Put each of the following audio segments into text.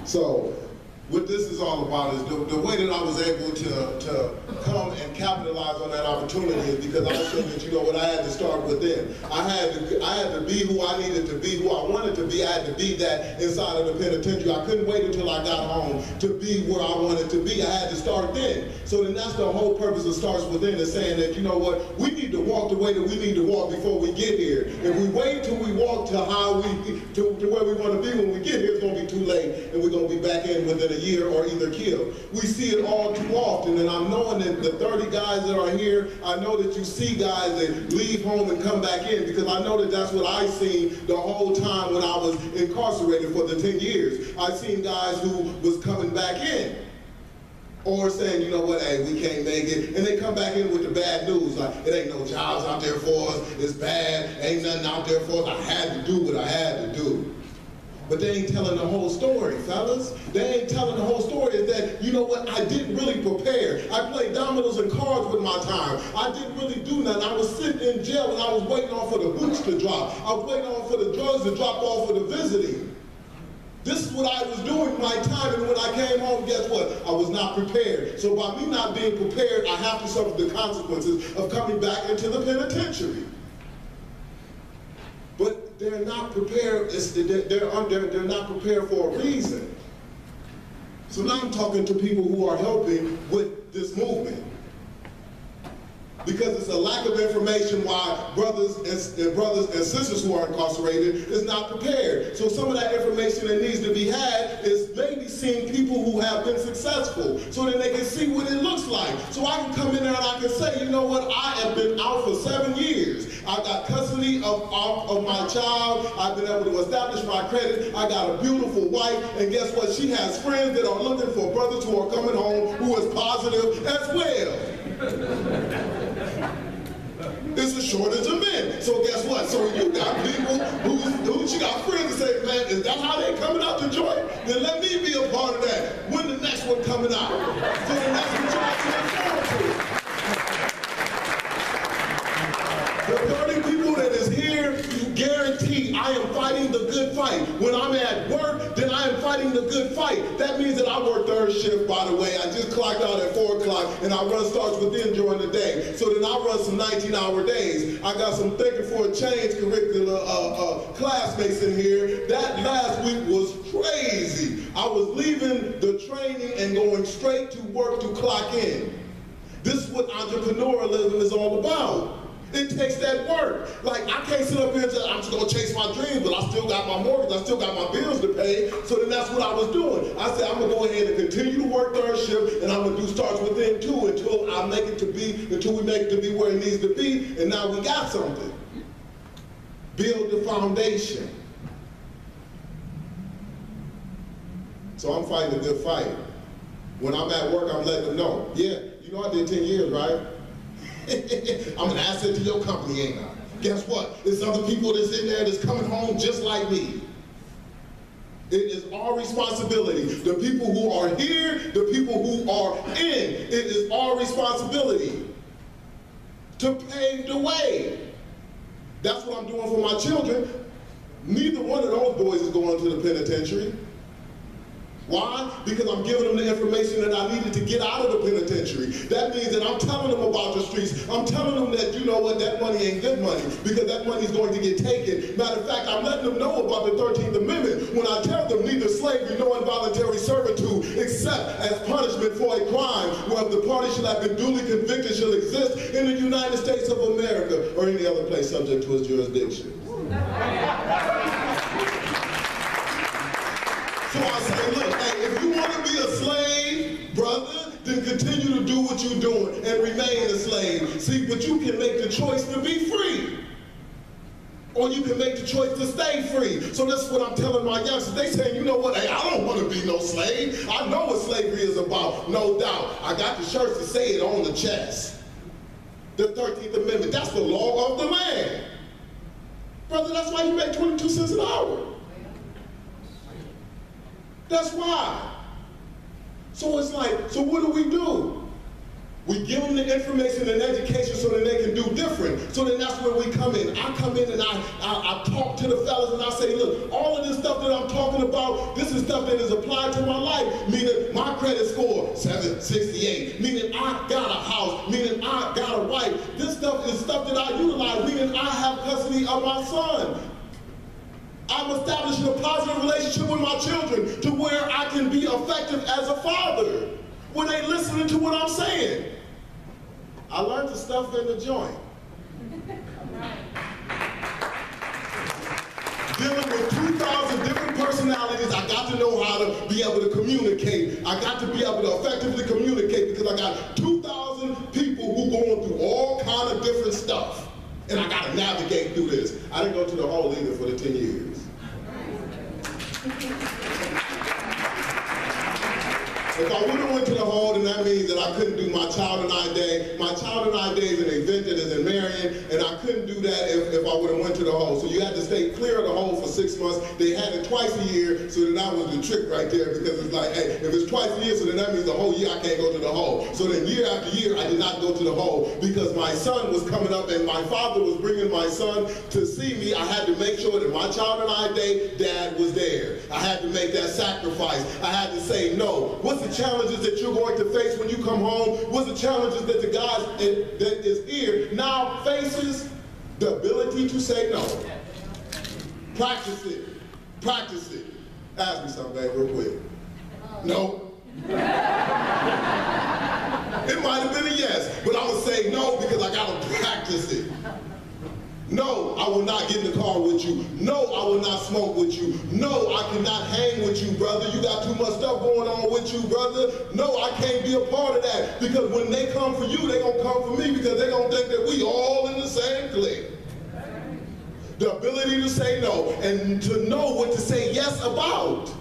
So what this is all about is the way that I was able to come and capitalize on that opportunity is because I said that, you know what, I had to start within. I had to be who I needed to be, who I wanted to be. I had to be that inside of the penitentiary. I couldn't wait until I got home to be where I wanted to be. I had to start then. So then that's the whole purpose of Starts Within, is saying that, you know what, we need to walk the way that we need to walk before we get here. If we wait till we walk to where we want to be when we get here, it's going to be too late, and we're going to be back in within a year or either killed. We see it all too often, and I'm knowing that the 30 guys that are here, I know that you see guys that leave home and come back in, because I know that that's what I seen the whole time when I was incarcerated for the 10 years. I seen guys who was coming back in, or saying, you know what, hey, we can't make it, and they come back in with the bad news, like, it ain't no jobs out there for us, it's bad, ain't nothing out there for us, I had to do what I had to do. But they ain't telling the whole story, fellas. They ain't telling the whole story is that, you know what, I didn't really prepare. I played dominoes and cards with my time. I didn't really do nothing. I was sitting in jail and I was waiting on for the boots to drop. I was waiting on for the drugs to drop off for the visiting. This is what I was doing with my time, and when I came home, guess what? I was not prepared. So by me not being prepared, I have to suffer the consequences of coming back into the penitentiary. But they're not prepared. They're not prepared for a reason. So now I'm talking to people who are helping with this movement, because it's a lack of information why brothers and sisters who are incarcerated is not prepared. So some of that information that needs to be had is maybe seeing people who have been successful, so that they can see what it looks like. So I can come in there and I can say, you know what, I have been out for 7 years. I got custody of my child. I've been able to establish my credit. I got a beautiful wife, and guess what? She has friends that are looking for brothers who are coming home who is positive as well. It's a shortage of men. So guess what? So you got people who you got friends that say, man, is that how they coming out the joint? Then let me be a part of that. When the next one coming out? So then that's what y'all can forward to. The 30 people that is here, you guarantee I am fighting the good fight. When I'm at work, then I am fighting the good fight. That means that I work third shift, by the way. I just clocked out at 4 o'clock, and I run Starts Within during the day. So then I run some 19-hour days. I got some Thinking for a Change curricular classmates in here. That last week was crazy. I was leaving the training and going straight to work to clock in. This is what entrepreneurialism is all about. It takes that work. Like, I can't sit up here and say, I'm just going to chase my dreams, but I still got my mortgage, I still got my bills to pay. So then that's what I was doing. I said, I'm going to go ahead and continue to work third shift, and I'm going to do Starts Within too until we make it to be where it needs to be. And now we got something. Build the foundation. So I'm fighting a good fight. When I'm at work, I'm letting them know, yeah, you know I did 10 years, right? I'm an asset to your company, ain't I? Guess what? There's other people that's in there that's coming home just like me. It is our responsibility. The people who are here, the people who are in, it is our responsibility to pave the way. That's what I'm doing for my children. Neither one of those boys is going to the penitentiary. Why? Because I'm giving them the information that I needed to get out of the penitentiary. That means that I'm telling them about the streets. I'm telling them that, you know what, that money ain't good money, because that money is going to get taken. Matter of fact, I'm letting them know about the 13th Amendment when I tell them neither slavery nor involuntary servitude except as punishment for a crime where the party shall have been duly convicted shall exist in the United States of America or any other place subject to its jurisdiction. So I say, look, hey, if you want to be a slave, brother, then continue to do what you're doing and remain a slave. See, but you can make the choice to be free. Or you can make the choice to stay free. So that's what I'm telling my youngsters. They saying, you know what, hey, I don't want to be no slave. I know what slavery is about, no doubt. I got the shirts to say it on the chest. The 13th Amendment, that's the law of the land. Brother, that's why you make 22 cents an hour. That's why. So it's like, so what do? We give them the information and education so that they can do different. So then that's where we come in. I come in and I talk to the fellas and I say, look, all of this stuff that I'm talking about, this is stuff that is applied to my life. Meaning my credit score, 768. Meaning I got a house. Meaning I got a wife. This stuff is stuff that I utilize. Meaning I have custody of my son. I'm establishing a positive relationship with my children to where I can be effective as a father when they listening to what I'm saying. I learned the stuff in the joint. Dealing with 2,000 different personalities, I got to know how to be able to communicate. I got to be able to effectively communicate because I got 2,000 people who going through all kind of different stuff. And I got to navigate through this. I didn't go to the hall either for the 10 years. If I would have went to the hall, then that means that I couldn't do my Child and I Day. My Child and I Day is an event that is in Marion, and I couldn't do that if I would have went to the hall. So you had to stay clear of the hall for 6 months. They had it twice a year, so then that was the trick right there, because it's like, hey, if it's twice a year, so then that means the whole year I can't go to the hall. So then year after year, I did not go to the hall because my son was coming up and my father was bringing my son to see me. I had to make sure that my Child and I Day, Dad was there. I had to make that sacrifice. I had to say no. What's the challenges that you're going to face when you come home? What's the challenges that the guy that is here now faces? The ability to say no. Practice it. Practice it. Ask me something, babe, real quick. No. It might have been a yes, but I would say no because I got to practice it. No, I will not get in the car with you. No, I will not smoke with you. No, I cannot hang with you, brother. You got too much stuff going on with you, brother. No, I can't be a part of that. Because when they come for you, they're going to come for me because they're going to think that we all in the same clique. The ability to say no and to know what to say yes about.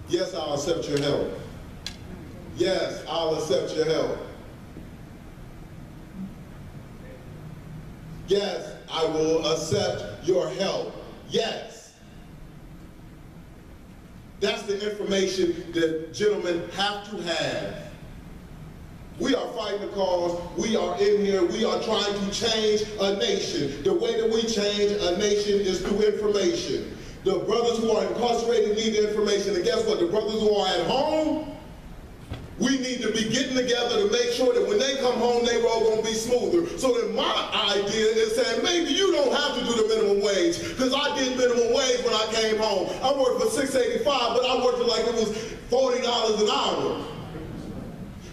Yes, I'll accept your help. Yes, I'll accept your help. Yes, I will accept your help. Yes. That's the information that gentlemen have to have. We are fighting the cause. We are in here. We are trying to change a nation. The way that we change a nation is through information. The brothers who are incarcerated need the information. And guess what? The brothers who are at home, we need to be getting together to make sure that when they come home, their road gonna be smoother. So then my idea is saying, maybe you don't have to do the minimum wage, because I did minimum wage when I came home. I worked for $6.85, but I worked it like it was $40 an hour.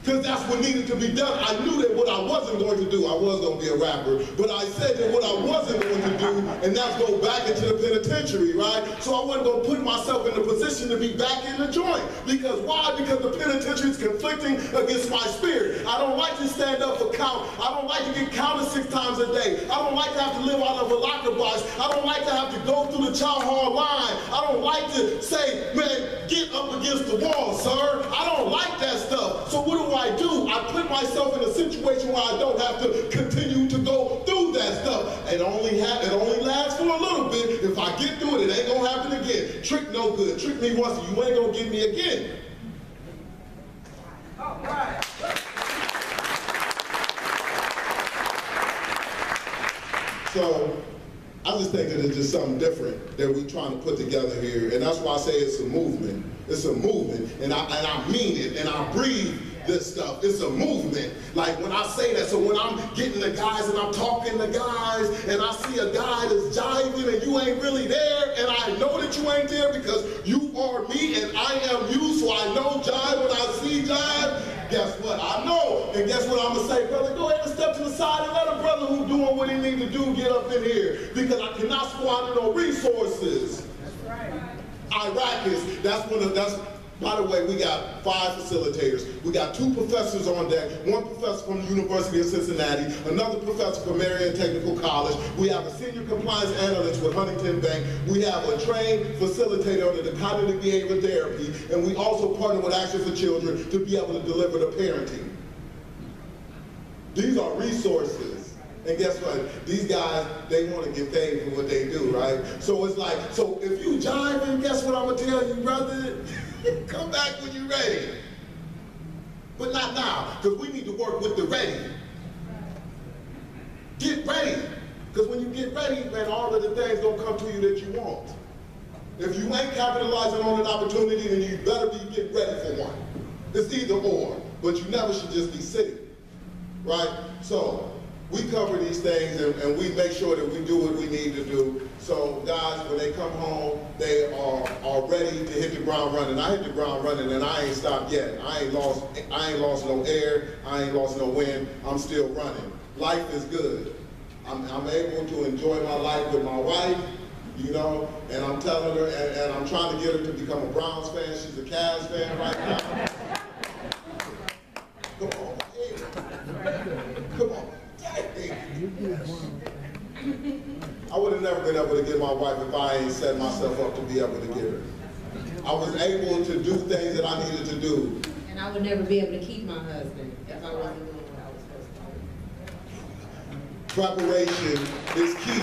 Because that's what needed to be done. I knew that what I wasn't going to do, I was going to be a rapper, but I said that what I wasn't going to do, and that's go back into the penitentiary, right? So I wasn't going to put myself in the position to be back in the joint. Because why? Because the penitentiary is conflicting against my spirit. I don't like to stand up for count. I don't like to get counted 6 times a day. I don't like to have to live out of a locker box. I don't like to have to go through the child hall line. I don't like to say, man, get up against the wall, sir. I don't like that stuff. So what do? I put myself in a situation where I don't have to continue to go through that stuff. It only lasts for a little bit. If I get through it, it ain't gonna happen again. Trick no good. Trick me once, you ain't gonna get me again. All right. So I just think that it's just something different that we're trying to put together here, and that's why I say it's a movement. It's a movement, and I mean it, and I breathe this stuff. It's a movement. Like when I say that, so when I'm getting the guys and I'm talking to guys and I see a guy that's jiving and you ain't really there, and I know that you ain't there because you are me and I am you, so I know jive when I see jive. Guess what? I know. And guess what I'm going to say? Brother, go ahead and step to the side and let a brother who's doing what he needs to do get up in here, because I cannot squander no resources. That's right. Iraqis, by the way, we got 5 facilitators. We got 2 professors on deck, 1 professor from the University of Cincinnati, another professor from Marion Technical College. We have a senior compliance analyst with Huntington Bank. We have a trained facilitator under the cognitive behavioral therapy, and we also partner with Action for Children to be able to deliver the parenting. These are resources. And guess what? These guys, they want to get paid for what they do, right? So it's like, so if you jiving, guess what I'm going to tell you, brother? Come back when you're ready. but not now, because we need to work with the ready. Get ready, because when you get ready, man, all of the things don't come to you that you want. If you ain't capitalizing on an opportunity, then you better be getting ready for one. It's either or, but you never should just be sitting, right? So we cover these things and we make sure that we do what we need to do. So guys, when they come home, they are ready to hit the ground running. I hit the ground running and I ain't stopped yet. I ain't lost no air, I ain't lost no wind, I'm still running. Life is good. I'm able to enjoy my life with my wife, you know, and I'm telling her, and I'm trying to get her to become a Browns fan. She's a Cavs fan right now. Come on, hey. Come on. I would have never been able to get my wife if I ain't set myself up to be able to get her. I was able to do things that I needed to do. And I would never be able to keep my husband if I wasn't doing what I was supposed to do. Preparation is key.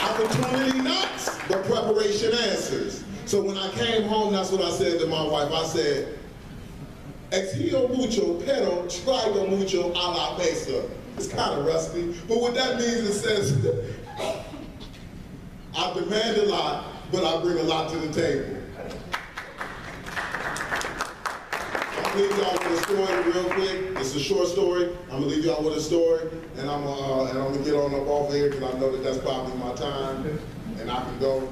Opportunity knocks, but preparation answers. So when I came home, that's what I said to my wife. I said, exhio mucho, pero traigo mucho a la mesa. It's kind of rusty, but what that means, it says, I demand a lot, but I bring a lot to the table. I'm gonna leave y'all with a story real quick. It's a short story. I'm gonna leave y'all with a story, and I'm gonna get on up off here because I know that that's probably my time, and I can go.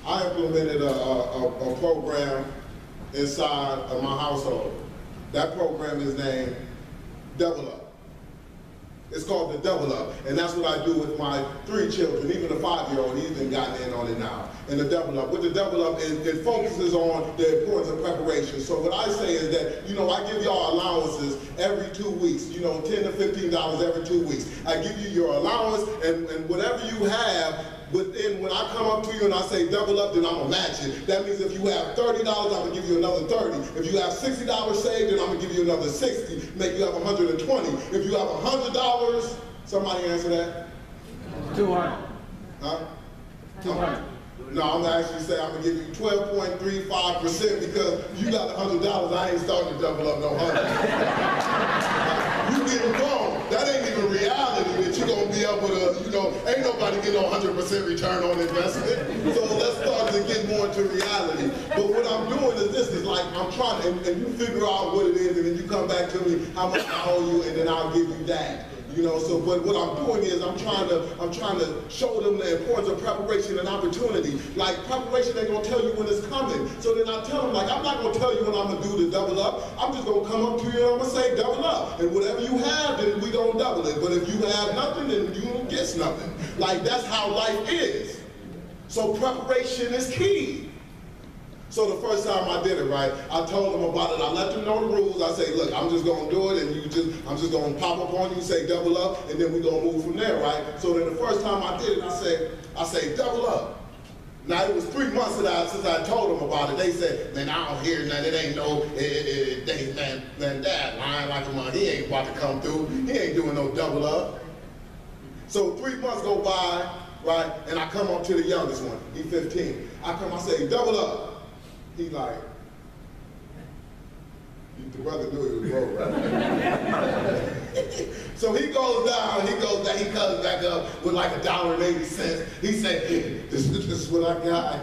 I implemented a program inside of my household. That program is named Double Up. It's called the Double Up, and that's what I do with my 3 children. Even the 5-year-old, he's been gotten in on it now. And the Double Up, with the Double Up, it focuses on the importance of preparation. So what I say is that, you know, I give y'all allowances every 2 weeks, you know, $10 to $15 every 2 weeks. I give you your allowance, and whatever you have, but then when I come up to you and I say double up, then I'm gonna match it. That means if you have $30, I'm gonna give you another $30. If you have $60 saved, then I'm gonna give you another $60. Make you have $120. If you have $100, somebody answer that? 200. Huh? 200. No, I'm gonna actually say I'm gonna give you 12.35% because you got $100. I ain't starting to double up no 100. You getting wrong. That ain't even reality that you're gonna be able to, you know, ain't nobody getting 100% return on investment. So let's start to get more into reality. But what I'm doing is this, is like I'm trying to, and you figure out what it is, and then you come back to me how much I owe you, and then I'll give you that. You know, so but what I'm doing is I'm trying to show them the importance of preparation and opportunity. Like preparation ain't gonna tell you when it's coming. So then I tell them, like, I'm not gonna tell you when I'm gonna do the double up. I'm just gonna come up to you and I'm gonna say double up. And whatever you have, then we gonna double it. But if you have nothing, then you don't get nothing. Like that's how life is. So preparation is key. So the first time I did it, right, I told them about it. I let them know the rules. I say, look, I'm just gonna do it, and I'm just gonna pop up on you, say double up, and then we gonna move from there, right? So then the first time I did it, I say double up. Now it was 3 months since I told them about it. They said, man, I don't hear nothing. It ain't no, man, Dad lying like a man. He ain't about to come through. He ain't doing no double up. So 3 months go by, right, and I come up to the youngest one. He's 15. I say double up. He like, the brother knew he was broke, right? So he goes down, he comes back up with like $1.80. He said, hey, this is what I got.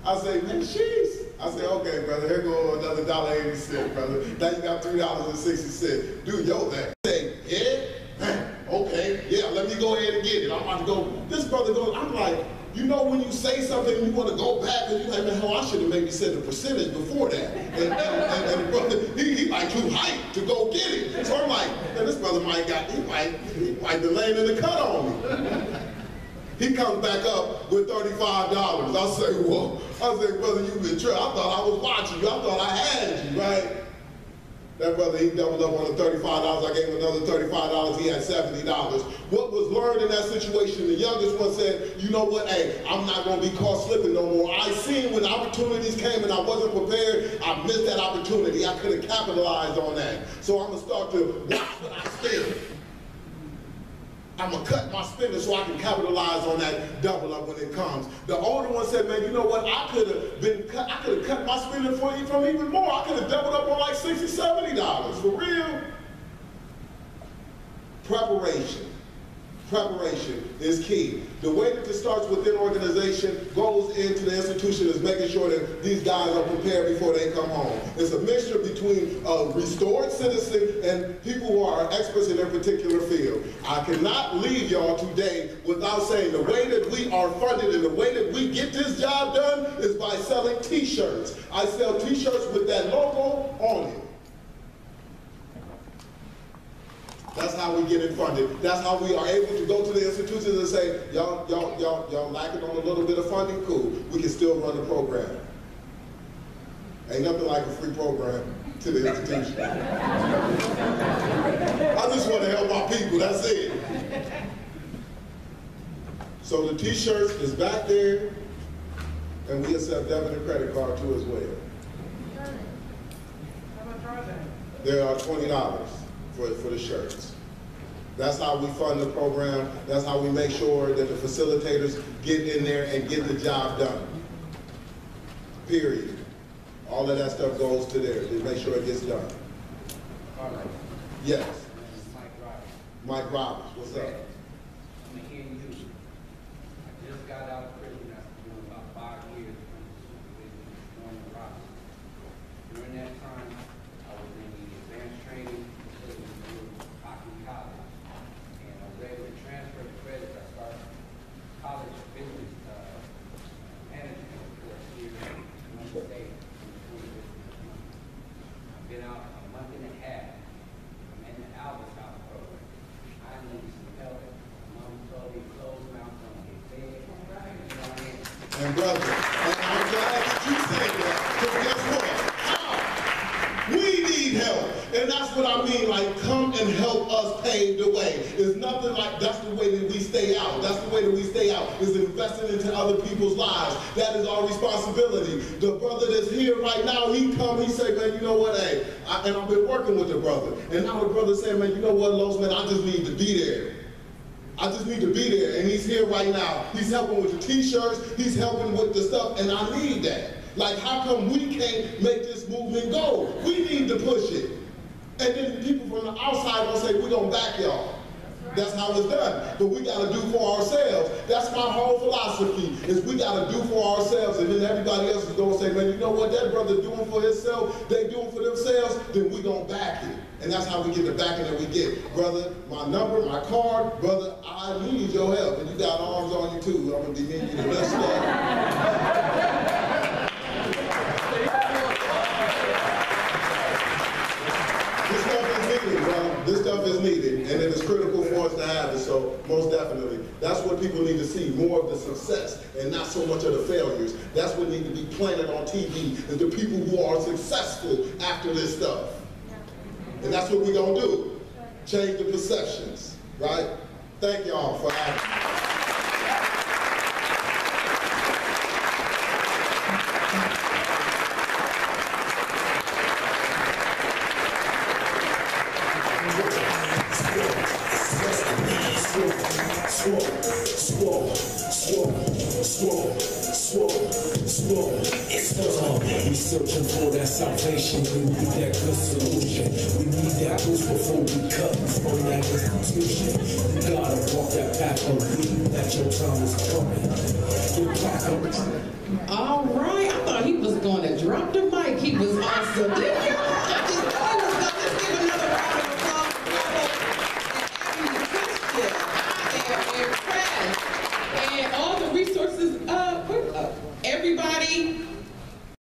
I say, man, jeez. I say, okay, brother, here goes another $1.80, brother. Now you got $3.60. Do your thing. Say, yeah, man, okay, yeah, let me go ahead and get it. I'm about to go. This brother goes, I'm like, you know when you say something and you want to go back and you're like, man, hell, I should have maybe said the percentage before that. And the brother, he like too hyped to go get it. So I'm like, man, this brother might be laying in the cut on me. He comes back up with $35. I say, whoa. I say, brother, you been tripping. I thought I was watching you. I thought I had you, right? That brother, he doubled up on the $35. I gave him another $35. He had $70. What was learned in that situation, the youngest one said, you know what, hey, I'm not going to be caught slipping no more. I seen when opportunities came and I wasn't prepared, I missed that opportunity. I could have capitalized on that. So I'm going to start to watch what I spend. I'm gonna cut my spending so I can capitalize on that double up when it comes. The older one said, man, you know what? I could have cut my spending from even more. I could have doubled up on like $60, $70. For real. Preparation. Preparation is key. The way that this starts within organization goes into the institution is making sure that these guys are prepared before they come home. It's a mixture between a restored citizen and people who are experts in their particular field. I cannot leave y'all today without saying the way that we are funded and the way that we get this job done is by selling t-shirts. I sell t-shirts with that logo on it. That's how we get it funded. That's how we are able to go to the institutions and say, y'all lacking on a little bit of funding? Cool. We can still run the program. Ain't nothing like a free program to the institution. I just want to help my people, that's it. So the t-shirts is back there, and we accept debit and credit card too as well. How much are they? They are $20 for the shirts. That's how we fund the program. That's how we make sure that the facilitators get in there and get the job done. Period. All of that stuff goes to there to make sure it gets done. All right. Yes. Mike Roberts. Mike Roberts, what's up? I'm hearing you. I just got out of prison after doing about 5 years under supervision of Norman Roberts. During that time, I was in the advanced training facility through Hockey College. And I was able to transfer the credits. I started college business management course here in Monday State. I've been out a month and a half. I'm in the Albert House program. I need some help. Mom told me close mouth don't get fed. You know what I mean? And brother, and I'm glad that you said that, because guess what? We need help. And that's what I mean, like, come and help us pave the way. It's nothing like that's the way that we stay out. That's the way that we stay out, is investing into other people's lives. That is our responsibility. The brother that's here right now, he say, man, you know what, hey, and I've been working with the brother. And now the brother saying, man, you know what, Los, man, I just need to be there. I just need to be there, and he's here right now. He's helping with the t-shirts, he's helping with the stuff, and I need that. Like, how come we can't make this movement go? We need to push it. And then people from the outside will say, we're gonna back y'all. That's how it's done. But we gotta do for ourselves. That's my whole philosophy, is we gotta do for ourselves, and then everybody else is gonna say, man, you know what that brother doing for himself, they doing for themselves, then we gonna back it. And that's how we get the backing that we get. Brother, my number, my card, brother, I need your help. And you got arms on you too. I'm gonna be needing you to mess it up. This stuff is needed, and it is critical for us to have it, so most definitely. That's what people need to see, more of the success and not so much of the failures. That's what needs to be planted on TV, is the people who are successful after this stuff. And that's what we're going to do, change the perceptions, right? Thank y'all for having me. We searching for that salvation, we need that good solution. We need that boost before we cut from that institution. You gotta walk that path of believe that your time is coming. All right, I thought he was going to drop the mic. He was awesome. Didn't you? I just thought he was going to give another round of applause for Bravo and Christian. I am impressed. And all the resources, everybody